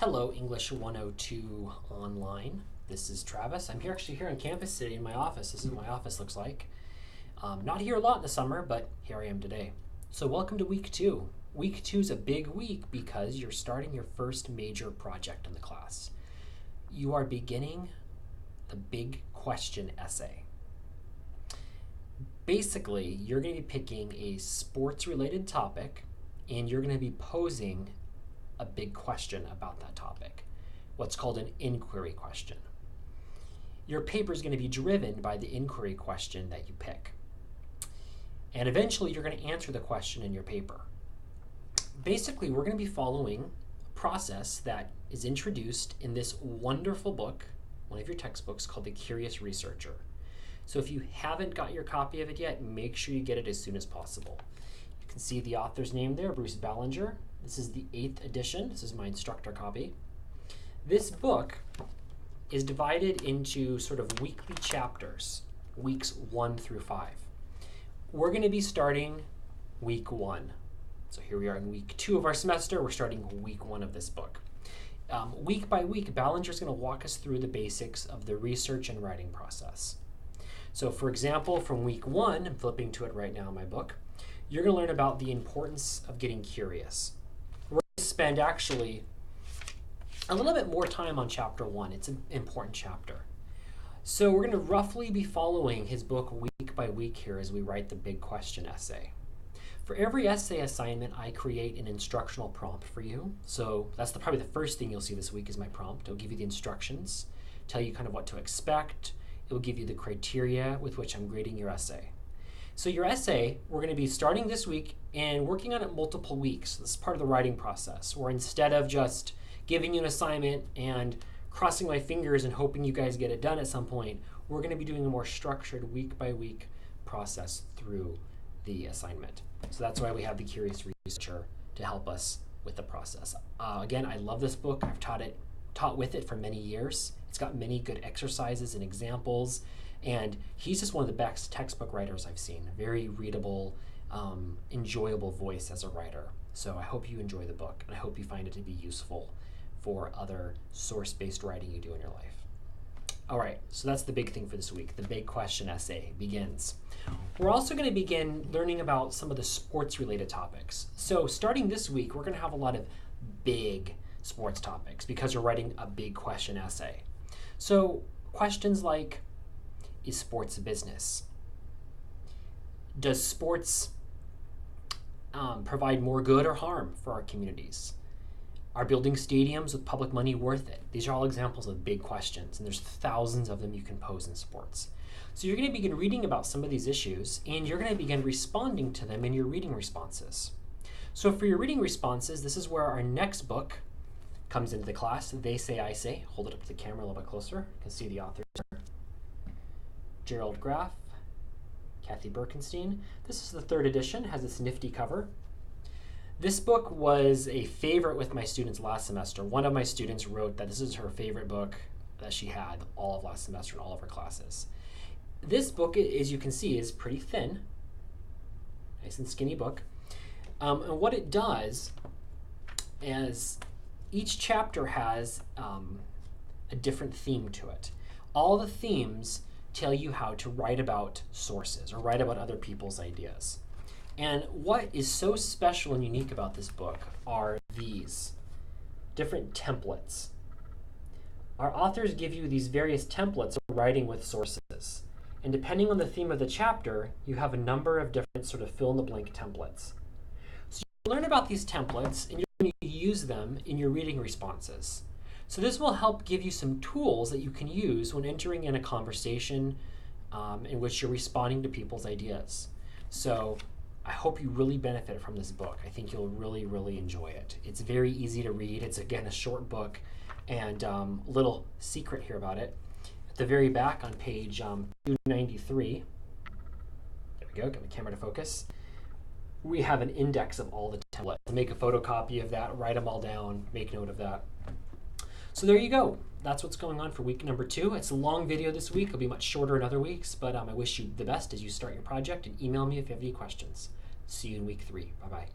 Hello, English 102 online. This is Travis. I'm actually here on campus today in my office. This is what my office looks like. Not here a lot in the summer, but here I am today. So welcome to week 2. Week 2 is a big week because you're starting your first major project in the class. You are beginning the big question essay. Basically, you're going to be picking a sports-related topic and you're going to be posing a big question about that topic, what's called an inquiry question. Your paper is going to be driven by the inquiry question that you pick. And eventually you're going to answer the question in your paper. Basically, we're going to be following a process that is introduced in this wonderful book, one of your textbooks, called The Curious Researcher. So if you haven't got your copy of it yet, make sure you get it as soon as possible. You can see the author's name there, Bruce Ballinger. This is the 8th edition. This is my instructor copy. This book is divided into sort of weekly chapters, weeks 1 through 5. We're going to be starting week 1. So here we are in week 2 of our semester. We're starting week 1 of this book. Week by week, Ballinger is going to walk us through the basics of the research and writing process. So for example, from week 1, I'm flipping to it right now in my book, you're going to learn about the importance of getting curious. We're going to spend actually a little bit more time on chapter 1. It's an important chapter. So we're going to roughly be following his book week by week here as we write the big question essay. For every essay assignment, I create an instructional prompt for you. So that's probably the first thing you'll see this week is my prompt. It'll give you the instructions, tell you kind of what to expect. It will give you the criteria with which I'm grading your essay. So your essay, we're going to be starting this week and working on it multiple weeks. This is part of the writing process, where instead of just giving you an assignment and crossing my fingers and hoping you guys get it done at some point, we're going to be doing a more structured week by week process through the assignment. So that's why we have the Curious Researcher to help us with the process. Again, I love this book. I've taught with it for many years. It's got many good exercises and examples, and he's just one of the best textbook writers I've seen. Very readable, enjoyable voice as a writer. So I hope you enjoy the book, and I hope you find it to be useful for other source-based writing you do in your life. All right, so that's the big thing for this week. The big question essay begins. We're also going to begin learning about some of the sports-related topics. So starting this week, we're going to have a lot of big sports topics because we're writing a big question essay. So questions like, is sports a business? Does sports provide more good or harm for our communities? Are building stadiums with public money worth it? These are all examples of big questions, and there's thousands of them you can pose in sports. So you're going to begin reading about some of these issues, and you're going to begin responding to them in your reading responses. So for your reading responses, this is where our next book comes into the class. They Say, I Say. Hold it up to the camera a little bit closer. You can see the authors. Gerald Graff, Kathy Birkenstein. This is the 3rd edition, has this nifty cover. This book was a favorite with my students last semester. One of my students wrote that this is her favorite book that she had all of last semester in all of her classes. This book, as you can see, is pretty thin. Nice and skinny book. And what it does is each chapter has a different theme to it. All the themes tell you how to write about sources or write about other people's ideas. And what is so special and unique about this book are these different templates. Our authors give you these various templates for writing with sources. And depending on the theme of the chapter, you have a number of different sort of fill-in-the-blank templates. So you learn about these templates and you're going to use them in your reading responses. So this will help give you some tools that you can use when entering in a conversation in which you're responding to people's ideas. So I hope you really benefit from this book. I think you'll really, really enjoy it. It's very easy to read. It's, again, a short book. And a little secret here about it. At the very back on page 293, there we go, got my camera to focus, we have an index of all the templates. Make a photocopy of that, write them all down, make note of that. So there you go. That's what's going on for week number 2. It's a long video this week. It'll be much shorter in other weeks, but I wish you the best as you start your project, and email me if you have any questions. See you in week 3. Bye-bye.